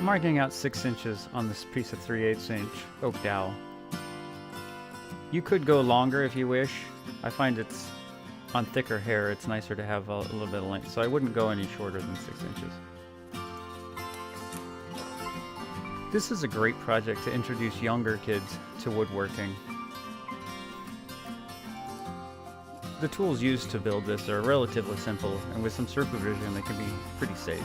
I'm marking out 6 inches on this piece of 3/8 inch oak dowel. You could go longer if you wish. I find it's on thicker hair, it's nicer to have a little bit of length, so I wouldn't go any shorter than 6 inches. This is a great project to introduce younger kids to woodworking. The tools used to build this are relatively simple, and with some supervision they can be pretty safe.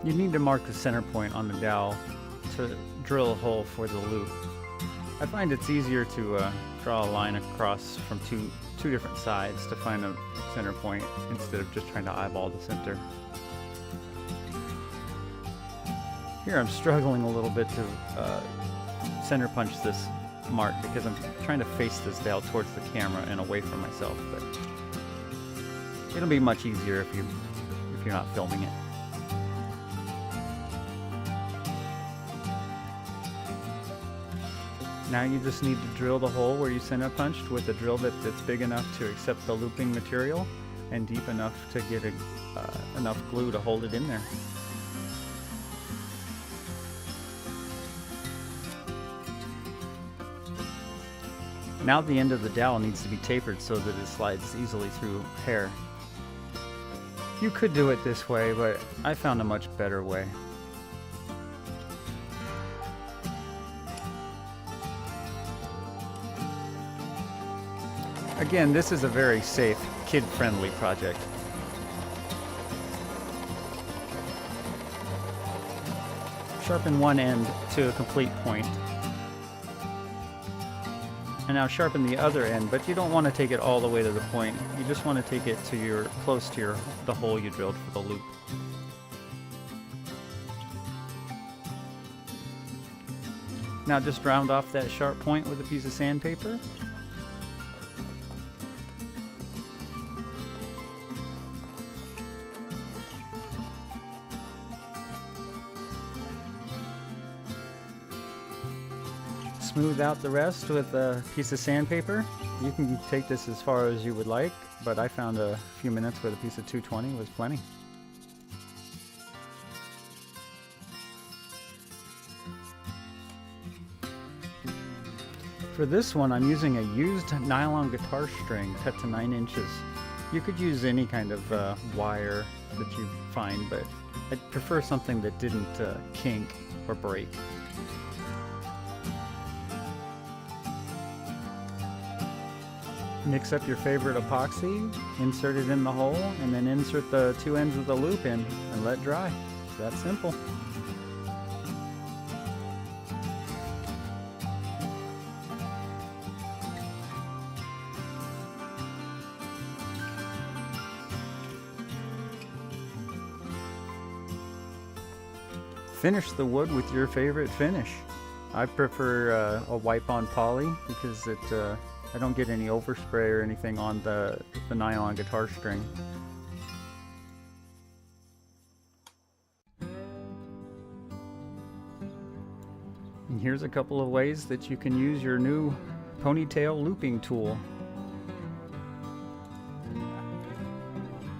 You need to mark the center point on the dowel to drill a hole for the loop. I find it's easier to draw a line across from two different sides to find a center point instead of just trying to eyeball the center. Here I'm struggling a little bit to center punch this mark because I'm trying to face this dowel towards the camera and away from myself, but it'll be much easier if you're not filming it. Now you just need to drill the hole where you center punched with a drill bit that's big enough to accept the looping material and deep enough to get enough glue to hold it in there. Now the end of the dowel needs to be tapered so that it slides easily through hair. You could do it this way, but I found a much better way. Again, this is a very safe, kid-friendly project. Sharpen one end to a complete point. And now sharpen the other end, but you don't want to take it all the way to the point. You just want to take it to close to the hole you drilled for the loop. Now just round off that sharp point with a piece of sandpaper. Smooth out the rest with a piece of sandpaper. You can take this as far as you would like, but I found a few minutes with a piece of 220 was plenty. For this one, I'm using a used nylon guitar string cut to 9 inches. You could use any kind of wire that you find, but I'd prefer something that didn't kink or break. Mix up your favorite epoxy, insert it in the hole, and then insert the 2 ends of the loop in and let dry. It's that simple. Finish the wood with your favorite finish. I prefer a wipe-on poly because I don't get any overspray or anything on the nylon guitar string. And here's a couple of ways that you can use your new Ponytail looping tool.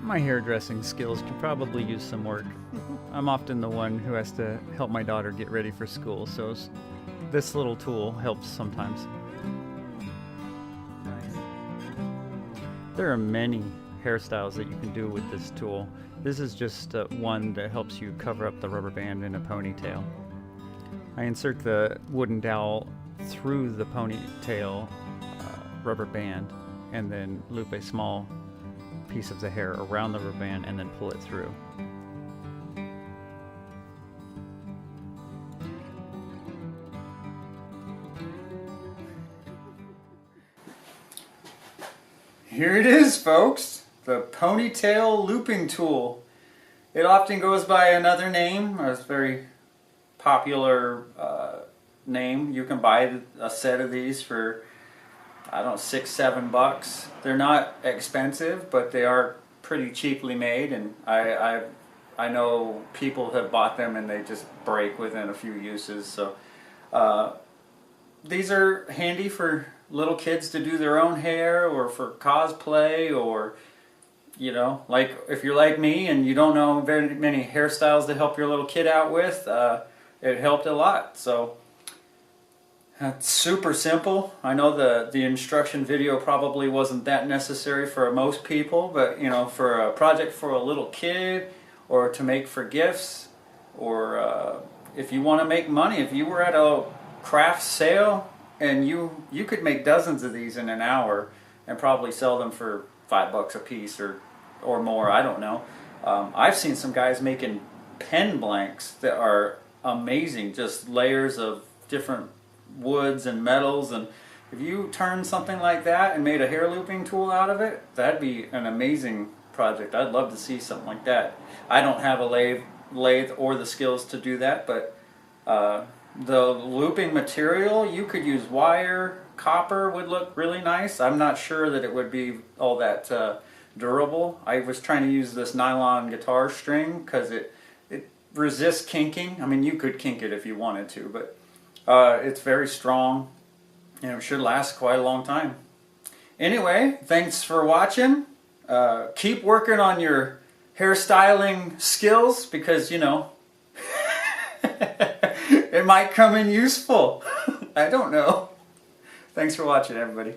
My hairdressing skills could probably use some work. I'm often the one who has to help my daughter get ready for school, so this little tool helps sometimes. There are many hairstyles that you can do with this tool. This is just one that helps you cover up the rubber band in a ponytail. I insert the wooden dowel through the ponytail rubber band and then loop a small piece of the hair around the rubber band and then pull it through. Here it is, folks, the Ponytail looping tool. It often goes by another name, a very popular name. You can buy a set of these for, I don't know, $6-7. They're not expensive, but they are pretty cheaply made, and I know people have bought them and they just break within a few uses. So these are handy for little kids to do their own hair, or for cosplay, or you know, like if you're like me and you don't know very many hairstyles to help your little kid out with, it helped a lot. So it's super simple. I know the instruction video probably wasn't that necessary for most people, but you know, for a project for a little kid, or to make for gifts, or if you want to make money, if you were at a craft sale and you could make dozens of these in an hour and probably sell them for $5 a piece or more, I don't know. I've seen some guys making pen blanks that are amazing, just layers of different woods and metals, and if you turn something like that and made a hair looping tool out of it, that'd be an amazing project. I'd love to see something like that. I don't have a lathe or the skills to do that, but the looping material, you could use wire. Copper would look really nice. I'm not sure that it would be all that durable. I was trying to use this nylon guitar string because it resists kinking. I mean, you could kink it if you wanted to, but it's very strong and it should last quite a long time. Anyway, thanks for watching. Keep working on your hairstyling skills, because you know it might come in useful. I don't know. Thanks for watching, everybody.